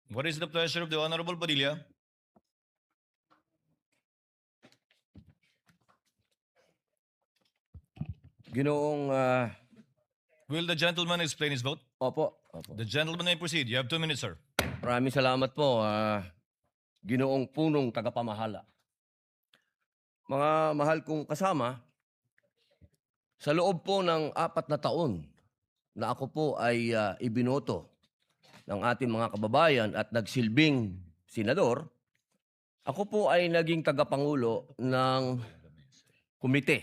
What is the pleasure of the Honorable Padilla? Ginoong, Will the gentleman explain his vote? opo. The gentleman may proceed. You have 2 minutes, sir. Maraming salamat po, Ginoong punong tagapamahala. Mga mahal kong kasama, sa loob po ng 4 na taon na ako po ay ibinoto ng ating mga kababayan at nagsilbing senador, ako po ay naging tagapangulo ng komite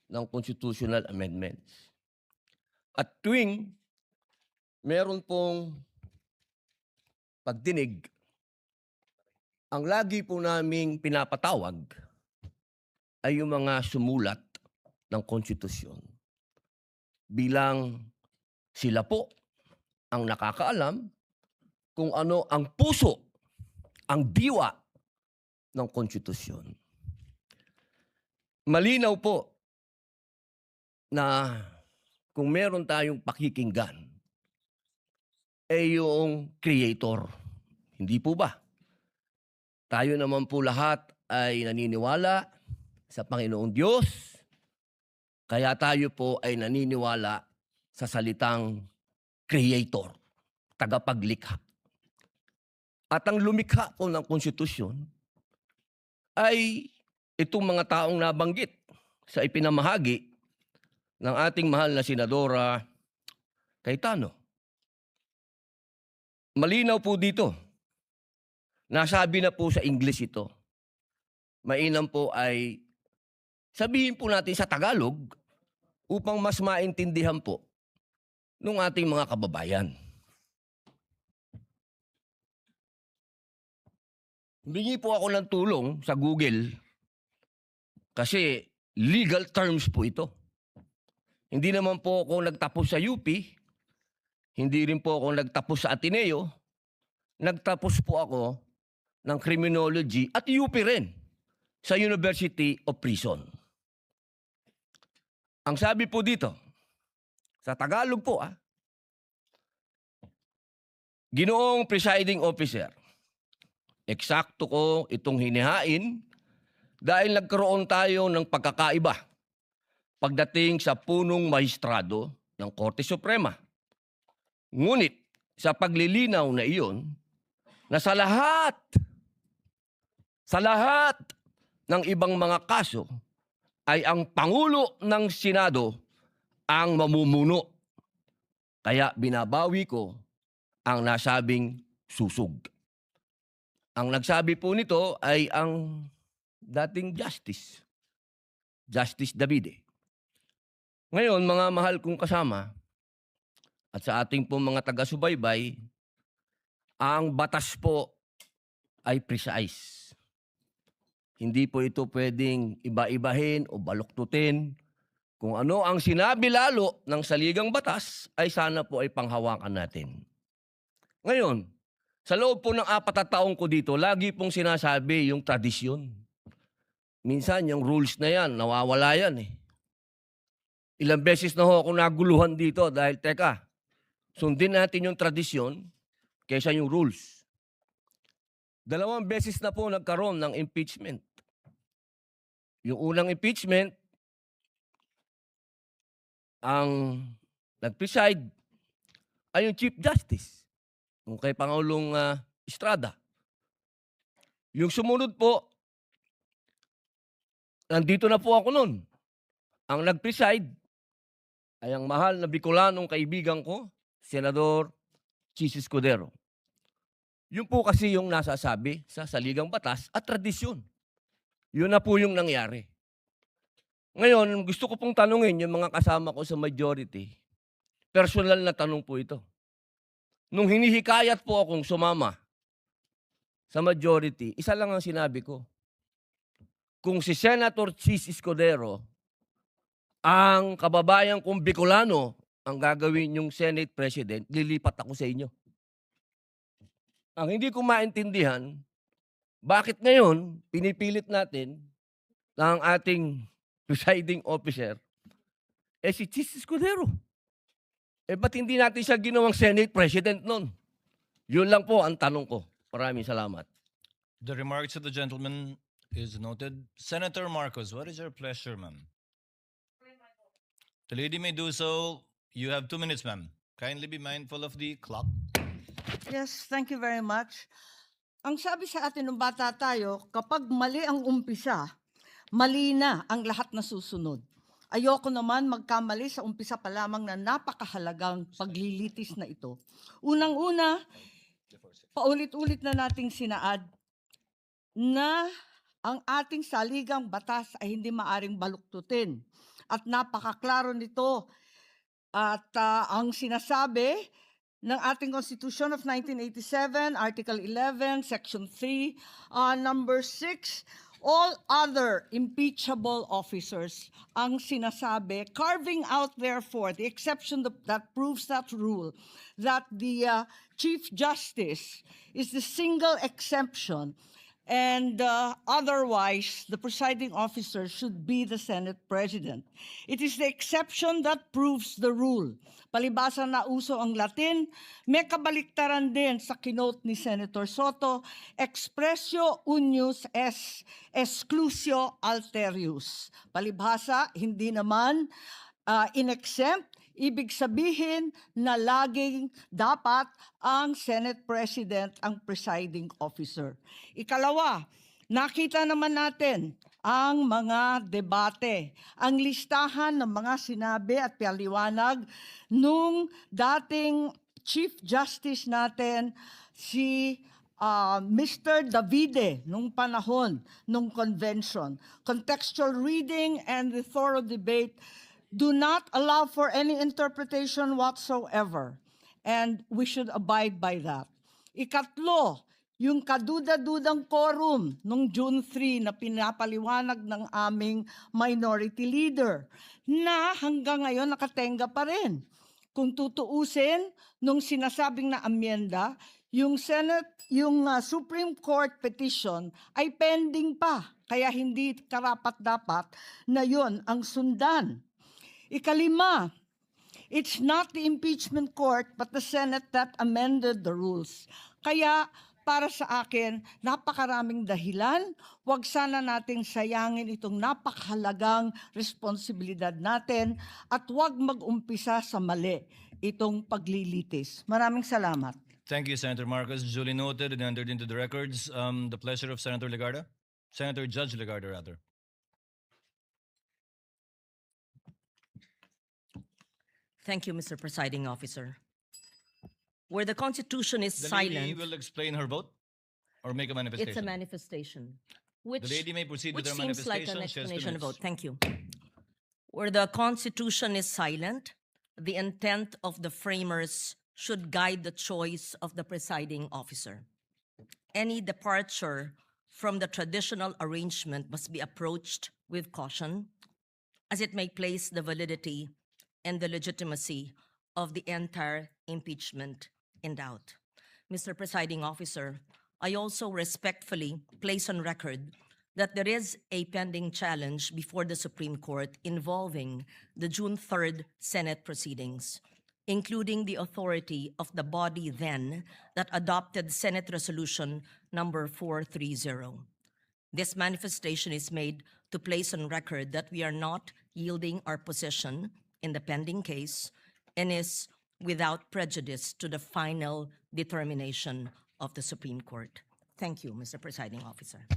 ng Constitutional Amendments. At tuwing meron pong pagdinig, ang lagi po naming pinapatawag ay yung mga sumulat ng konstitusyon. Bilang sila po ang nakakaalam kung ano ang puso, ang diwa ng konstitusyon. Malinaw po na kung meron tayong pakikinggan, ay yung creator. Hindi po ba? Tayo naman po lahat ay naniniwala sa Panginoong Diyos, kaya tayo po ay naniniwala sa salitang creator, tagapaglikha. At ang lumikha po ng konstitusyon ay itong mga taong nabanggit sa ipinamahagi ng ating mahal na Senadora Cayetano. Malinaw po dito. Nasabi na po sa English ito. Mainam po ay sabihin po natin sa Tagalog upang mas maintindihan po ng ating mga kababayan. Humingi po ako ng tulong sa Google kasi legal terms po ito. Hindi naman po ako nagtapos sa UP, hindi rin po ako nagtapos sa Ateneo, nagtapos po ako ng criminology at UP rin sa University of Prison. Ang sabi po dito, sa Tagalog po Ginoong Presiding Officer, eksakto ko itong hinihain dahil nagkaroon tayo ng pagkakaiba pagdating sa punong mahistrado ng Korte Suprema. Ngunit sa paglilinaw na iyon, na sa lahat ng ibang mga kaso ay ang Pangulo ng Senado ang mamumuno. Kaya binabawi ko ang nasabing susug. Ang nagsabi po nito ay ang dating Justice Davide. Ngayon, mga mahal kong kasama, at sa ating po mga taga-subaybay, ang batas po ay precise. Hindi po ito pwedeng iba-ibahin o baluktutin. Kung ano ang sinabi lalo ng saligang batas, ay sana po ay panghawakan natin. Ngayon, sa loob po ng 4 na taong ko dito, lagi pong sinasabi yung tradisyon. Minsan, yung rules na yan, nawawala yan eh. Ilang beses na ho ako naguluhan dito dahil, teka, sundin natin yung tradisyon kaysa yung rules. 2 beses na po nagkaroon ng impeachment. Yung unang impeachment, ang nag-preside ay yung Chief Justice, yung kay Pangulong Estrada. Yung sumunod po, nandito na po ako nun. Ang nag-preside ay ang mahal na Bicolanong kaibigan ko, Senador Chis Escudero. Yun po kasi yung nasasabi sa saligang batas at tradisyon. Yun na po yung nangyari. Ngayon, gusto ko pong tanungin yung mga kasama ko sa majority. Personal na tanong po ito. Nung hinihikayat po akong sumama sa majority, isa lang ang sinabi ko. Kung si Senator Chis Escudero, ang kababayan kong Bicolano, ang gagawin yung Senate President, lilipat ako sa inyo. Ang hindi ko maintindihan, bakit ngayon pinipilit natin ng ating presiding officer, si Chis Escudero. Ba't hindi natin siya ginawang Senate President nun? Yun lang po ang tanong ko. Maraming salamat. The remarks of the gentleman is noted. Senator Marcos, what is your pleasure, ma'am? The lady may do so. You have 2 minutes, ma'am. Kindly be mindful of the clock. Yes, thank you very much. Ang sabi sa atin nung bata tayo, kapag mali ang umpisa, mali na ang lahat na susunod. Ayoko naman magkamali sa umpisa pa lamang na napakahalagang paglilitis na ito. Unang-una, paulit-ulit na nating sinaad na ang ating saligang batas ay hindi maaring baluktutin. At napakaklaro nito. At ang sinasabi ng ating Constitution of 1987, Article 11, Section 3, Number 6, all other impeachable officers, ang sinasabi, carving out therefore the exception that proves that rule, that the Chief Justice is the single exception, and otherwise, the presiding officer should be the Senate President. It is the exception that proves the rule. Palibasa na uso ang Latin, may kabaliktaran din sa kinote ni Senator Soto, expressio unius est exclusio alterius. Palibhasa, hindi naman in-exempt, ibig sabihin na laging dapat ang Senate President ang presiding officer. Ikalawa, nakita naman natin ang mga debate, ang listahan ng mga sinabi at paliwanag nung dating Chief Justice natin, si Mr. Davide, nung panahon, nung convention. Contextual reading and the thorough debate do not allow for any interpretation whatsoever. And we should abide by that. Ikatlo, yung kaduda-dudang quorum nung June 3 na pinapaliwanag ng aming minority leader na hanggang ngayon nakatenga pa rin. Kung tutuusin, nung sinasabing na amyenda, yung Supreme Court petition ay pending pa. Kaya hindi karapat-dapat na yon ang sundan. Ikalima, it's not the impeachment court but the Senate that amended the rules. Kaya para sa akin, napakaraming dahilan. Huwag sana nating sayangin itong napakahalagang responsibilidad natin at huwag mag-umpisa sa mali itong paglilitis. Maraming salamat. Thank you, Senator Marcos. Duly noted and entered into the records. The pleasure of Senator Legarda. Senator Judge Legarda, rather. Thank you, Mr. Presiding Officer. Where the Constitution is The lady silent, will explain her vote or make a manifestation. it's a manifestation, which, The lady may proceed with which her seems like manifestation. an She has 2 explanation of minutes. vote. Thank you. Where the Constitution is silent, the intent of the framers should guide the choice of the presiding officer. Any departure from the traditional arrangement must be approached with caution, as it may place the validity and the legitimacy of the entire impeachment in doubt. Mr. Presiding Officer, I also respectfully place on record that there is a pending challenge before the Supreme Court involving the June 3rd Senate proceedings, including the authority of the body then that adopted Senate Resolution number 430. This manifestation is made to place on record that we are not yielding our position in the pending case and is without prejudice to the final determination of the Supreme Court. Thank you, Mr. Presiding Officer.